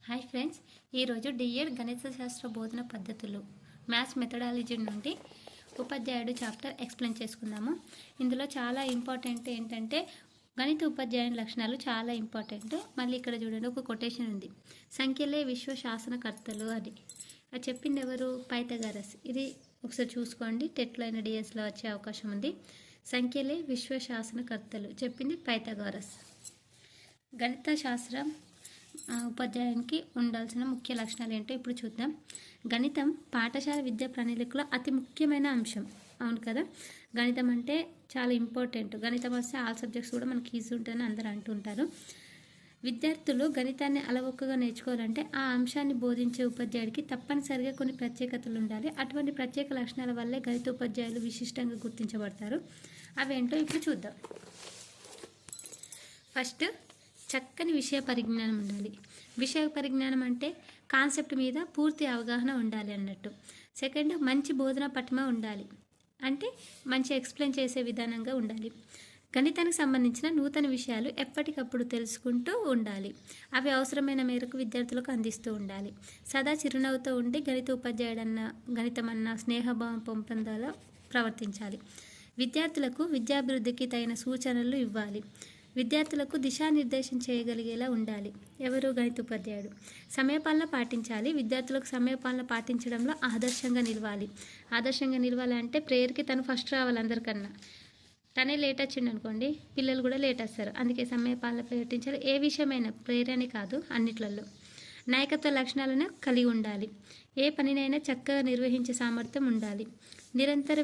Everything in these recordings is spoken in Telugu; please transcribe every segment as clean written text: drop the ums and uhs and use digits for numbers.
హాయ్ ఫ్రెండ్స్, ఈరోజు డిఎడ్ గణిత శాస్త్ర బోధన పద్ధతులు మ్యాథ్స్ మెథడాలజీ నుండి ఉపాధ్యాయుడు చాప్టర్ ఎక్స్ప్లెయిన్ చేసుకుందాము. ఇందులో చాలా ఇంపార్టెంట్ ఏంటంటే గణిత ఉపాధ్యాయుని లక్షణాలు చాలా ఇంపార్టెంట్. మళ్ళీ ఇక్కడ చూడండి, ఒక కొటేషన్ ఉంది, సంఖ్యలే విశ్వ శాసనకర్తలు అని. అది చెప్పింది ఎవరు? పైథాగరస్. ఇది ఒకసారి చూసుకోండి, టెట్లో అయిన డిఎస్లో వచ్చే అవకాశం ఉంది. సంఖ్యలే విశ్వ శాసనకర్తలు చెప్పింది పైథాగరస్. గణిత శాస్త్రం ఉపాధ్యాయునికి ఉండాల్సిన ముఖ్య లక్షణాలు ఏంటో ఇప్పుడు చూద్దాం. గణితం పాఠశాల విద్యా ప్రణాళికలో అతి ముఖ్యమైన అంశం. అవును కదా, గణితం అంటే చాలా ఇంపార్టెంట్. గణితం వస్తే ఆల్ సబ్జెక్ట్స్ కూడా మనకి ఈజీ ఉంటుందని అందరూ అంటుంటారు. విద్యార్థులు గణితాన్ని అలవోకగా నేర్చుకోవాలంటే ఆ అంశాన్ని బోధించే ఉపాధ్యాయుడికి తప్పనిసరిగా కొన్ని ప్రత్యేకతలు ఉండాలి. అటువంటి ప్రత్యేక లక్షణాల వల్లే గణిత ఉపాధ్యాయులు విశిష్టంగా గుర్తించబడతారు. అవేంటో ఇప్పుడు చూద్దాం. ఫస్ట్, చక్కని విషయ పరిజ్ఞానం ఉండాలి. విషయ పరిజ్ఞానం అంటే కాన్సెప్ట్ మీద పూర్తి అవగాహన ఉండాలి అన్నట్టు. సెకండ్, మంచి బోధన పటిమ ఉండాలి, అంటే మంచి ఎక్స్ప్లెయిన్ చేసే విధానంగా ఉండాలి. గణితానికి సంబంధించిన నూతన విషయాలు ఎప్పటికప్పుడు తెలుసుకుంటూ ఉండాలి. అవి అవసరమైన మేరకు విద్యార్థులకు అందిస్తూ ఉండాలి. సదా చిరునవ్వుతో ఉండి గణితమన్న స్నేహభావం పెంపొందాలో ప్రవర్తించాలి. విద్యార్థులకు విద్యాభివృద్ధికి తగిన సూచనలు ఇవ్వాలి. విద్యార్థులకు దిశానిర్దేశం చేయగలిగేలా ఉండాలి. ఎవరు? గణిత ఉపాధ్యాయుడు. సమయపాలన పాటించాలి. విద్యార్థులకు సమయపాలన పాటించడంలో ఆదర్శంగా నిలవాలి. ఆదర్శంగా నిలవాలంటే ప్రేయర్కి తను ఫస్ట్ రావాలి అందరికన్నా. తనే లేట్ వచ్చిండు అనుకోండి, పిల్లలు కూడా లేట్ వస్తారు. అందుకే సమయపాలన పాటించాలి. ఏ విషయమైనా, ప్రేయర్ అని కాదు, అన్నిట్లలో. నాయకత్వ లక్షణాలను కలిగి ఉండాలి. ఏ పనినైనా చక్కగా నిర్వహించే సామర్థ్యం ఉండాలి. నిరంతర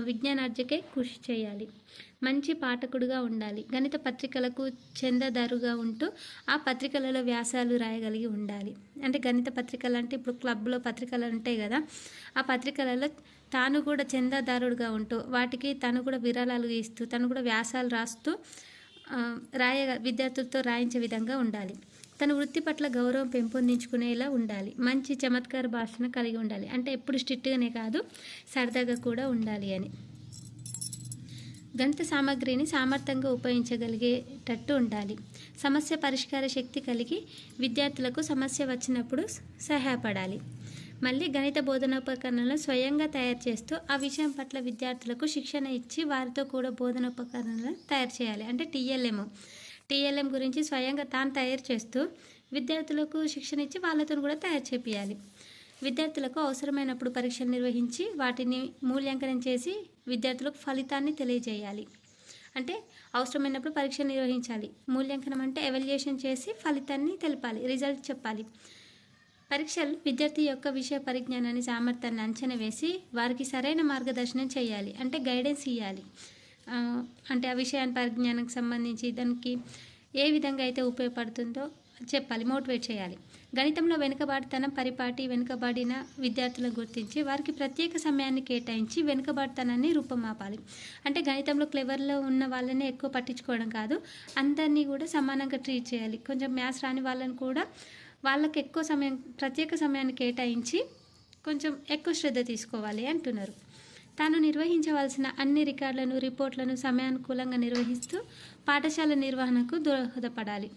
విజ్ఞానార్జకే కృషి చేయాలి. మంచి పాఠకుడుగా ఉండాలి. గణిత పత్రికలకు చందాదారుగా ఉంటూ ఆ పత్రికలలో వ్యాసాలు రాయగలిగి ఉండాలి. అంటే గణిత పత్రికలు అంటే ఇప్పుడు క్లబ్లో పత్రికలు ఉంటాయి కదా, ఆ పత్రికలలో తాను కూడా చందాదారుడుగా ఉంటూ వాటికి తను కూడా విరాళాలు ఇస్తూ తను కూడా వ్యాసాలు రాస్తూ విద్యార్థులతో రాయించే విధంగా ఉండాలి. తన వృత్తి పట్ల గౌరవం పెంపొందించుకునేలా ఉండాలి. మంచి చమత్కార భాషను కలిగి ఉండాలి, అంటే ఎప్పుడు స్ట్రిక్ట్గానే కాదు, సరదాగా కూడా ఉండాలి అని. గణిత సామగ్రిని సామర్థ్యంగా ఉపయోగించగలిగేటట్టు ఉండాలి. సమస్య పరిష్కార శక్తి కలిగి విద్యార్థులకు సమస్య వచ్చినప్పుడు సహాయపడాలి. మళ్ళీ గణిత బోధనోపకరణలను స్వయంగా తయారు చేస్తూ ఆ విషయం పట్ల విద్యార్థులకు శిక్షణ ఇచ్చి వారితో కూడా బోధనోపకరణలను తయారు చేయాలి. అంటే టీఎల్ఎం గురించి స్వయంగా తాను తయారు చేస్తూ విద్యార్థులకు శిక్షణ ఇచ్చి వాళ్ళతో కూడా తయారు చేపియాలి. విద్యార్థులకు అవసరమైనప్పుడు పరీక్షలు నిర్వహించి వాటిని మూల్యాంకనం చేసి విద్యార్థులకు ఫలితాన్ని తెలియజేయాలి. అంటే అవసరమైనప్పుడు పరీక్షలు నిర్వహించాలి. మూల్యాంకనం అంటే ఎవాల్యుయేషన్ చేసి ఫలితాన్ని తెలపాలి, రిజల్ట్ చెప్పాలి. పరీక్షలు విద్యార్థి యొక్క విషయ పరిజ్ఞానాన్ని, సామర్థ్యాన్ని అంచనా వేసి వారికి సరైన మార్గదర్శనం చేయాలి. అంటే గైడెన్స్ ఇవ్వాలి. అంటే ఆ విషయాన్ని పరిజ్ఞానానికి సంబంధించి దానికి ఏ విధంగా అయితే ఉపయోగపడుతుందో చెప్పాలి, మోటివేట్ చేయాలి. గణితంలో వెనుకబడిన విద్యార్థులను గుర్తించి వారికి ప్రత్యేక సమయాన్ని కేటాయించి వెనుకబాటుతనాన్ని రూపమాపాలి. అంటే గణితంలో క్లెవర్లో ఉన్న వాళ్ళని ఎక్కువ పట్టించుకోవడం కాదు, అందరినీ కూడా సమానంగా ట్రీట్ చేయాలి. కొంచెం మ్యాథ్స్ రాని వాళ్ళని కూడా వాళ్ళకి ప్రత్యేక సమయాన్ని కేటాయించి కొంచెం ఎక్కువ శ్రద్ధ తీసుకోవాలి అంటున్నారు. తాను నిర్వహించవలసిన అన్ని రిపోర్ట్లను సమయానుకూలంగా నిర్వహిస్తూ పాఠశాల నిర్వహణకు దోహదపడాలి.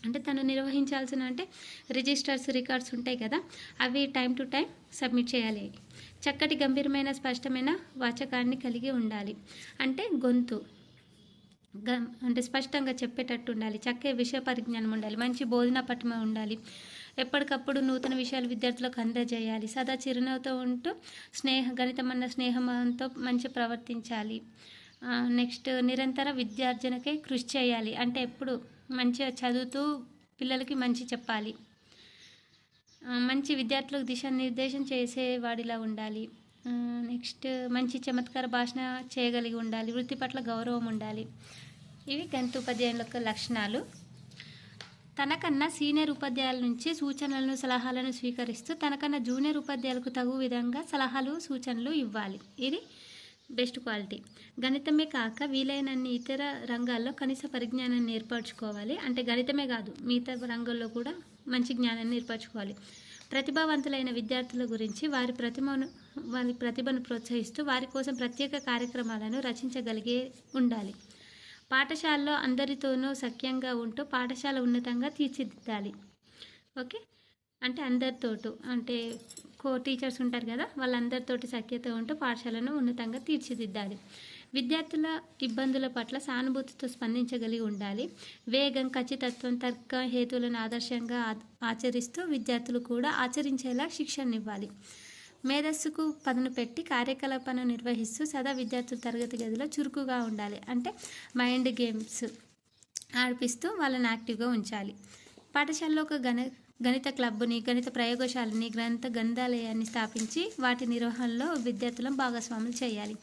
అంటే తను నిర్వహించాల్సిన రిజిస్టర్స్, రికార్డ్స్ ఉంటాయి కదా, అవి టైం టు టైం సబ్మిట్ చేయాలి. చక్కటి గంభీరమైన స్పష్టమైన వాచకాన్ని కలిగి ఉండాలి. అంటే గొంతు స్పష్టంగా చెప్పేటట్టు ఉండాలి. చక్కటి విషయ పరిజ్ఞానం ఉండాలి. మంచి బోధన పటిమ ఉండాలి. ఎప్పటికప్పుడు నూతన విషయాలు విద్యార్థులకు అందజేయాలి. సదా చిరునవ్వుతో ఉంటూ గణితమన్న స్నేహంతో మంచి ప్రవర్తించాలి. నెక్స్ట్, నిరంతర విద్యార్జనకే కృషి చేయాలి. అంటే ఎప్పుడు మంచిగా చదువుతూ పిల్లలకి మంచి చెప్పాలి. మంచి విద్యార్థులకు దిశానిర్దేశం చేసేవాడిలా ఉండాలి. నెక్స్ట్, మంచి చమత్కార భాషణ చేయగలిగి ఉండాలి. వృత్తి పట్ల గౌరవం ఉండాలి. ఇవి గణిత ఉపాధ్యాయుల యొక్క లక్షణాలు. తనకన్నా సీనియర్ ఉపాధ్యాయుల నుంచి సూచనలను, సలహాలను స్వీకరిస్తూ తనకన్నా జూనియర్ ఉపాధ్యాయులకు తగు విధంగా సలహాలు, సూచనలు ఇవ్వాలి. ఇది బెస్ట్ క్వాలిటీ. గణితమే కాక వీలైనన్ని ఇతర రంగాల్లో కనీస పరిజ్ఞానాన్ని ఏర్పరచుకోవాలి. అంటే గణితమే కాదు, మిగతా రంగంలో కూడా మంచి జ్ఞానాన్ని ఏర్పరచుకోవాలి. ప్రతిభావంతులైన విద్యార్థుల గురించి వారి ప్రతిభను ప్రోత్సహిస్తూ వారి కోసం ప్రత్యేక కార్యక్రమాలను రచించగలిగే ఉండాలి. పాఠశాలలో అందరితోనూ సఖ్యంగా ఉంటూ పాఠశాల ఉన్నతంగా తీర్చిదిద్దాలి. ఓకే. అంటే అందరితోటి అంటే టీచర్స్ ఉంటారు కదా, వాళ్ళందరితోటి సఖ్యత ఉంటూ పాఠశాలను ఉన్నతంగా తీర్చిదిద్దాలి. విద్యార్థుల ఇబ్బందుల పట్ల సానుభూతితో స్పందించగలిగి ఉండాలి. వేగం, ఖచ్చితత్వం, తర్క హేతువులను ఆదర్శంగా ఆచరిస్తూ విద్యార్థులు కూడా ఆచరించేలా శిక్షణనివ్వాలి. మేధస్సుకు పదును పెట్టి కార్యకలాపాలను నిర్వహిస్తూ సదా విద్యార్థులు తరగతి గదిలో చురుకుగా ఉండాలి. అంటే మైండ్ గేమ్స్ ఆడిపిస్తూ వాళ్ళని యాక్టివ్గా ఉంచాలి. పాఠశాలలో ఒక గణిత క్లబ్ని, గణిత ప్రయోగశాలని, గ్రంథాలయాన్ని స్థాపించి వాటి నిర్వహణలో విద్యార్థులను భాగస్వాములు చేయాలి.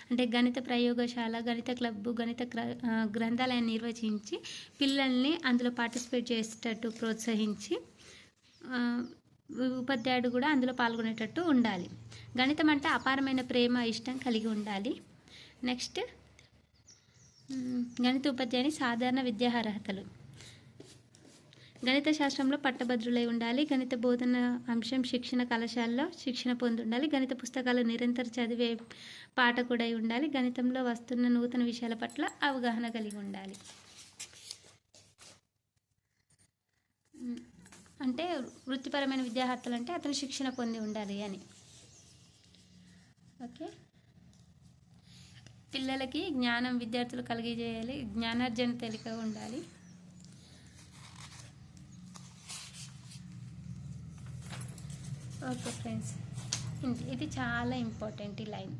అంటే గణిత ప్రయోగశాల, గణిత క్లబ్బు, గ్రంథాలయాన్ని నిర్వచించి పిల్లల్ని అందులో పార్టిసిపేట్ చేసేటట్టు ప్రోత్సహించి ఉపాధ్యాయుడు కూడా అందులో పాల్గొనేటట్టు ఉండాలి. గణితం అంటే అపారమైన ప్రేమ, ఇష్టం కలిగి ఉండాలి. నెక్స్ట్ గణిత ఉపాధ్యాయుని సాధారణ విద్యా అర్హతలు. గణిత శాస్త్రంలో పట్టభద్రులై ఉండాలి. గణిత బోధన అంశం శిక్షణ కళాశాలలో శిక్షణ పొంది ఉండాలి. గణిత పుస్తకాలు నిరంతర చదివే పాఠకుడై ఉండాలి. గణితంలో వస్తున్న నూతన విషయాల పట్ల అవగాహన కలిగి ఉండాలి. అంటే వృత్తిపరమైన విద్యార్థులు అంటే అతను శిక్షణ పొంది ఉండాలి అని. ఓకే. పిల్లలకి జ్ఞానం విద్యార్థులు కలిగజేయాలి. జ్ఞానార్జన తేలికగా ఉండాలి. ఓకే ఫ్రెండ్స్, ఇది చాలా ఇంపార్టెంట్ ఈ లైన్.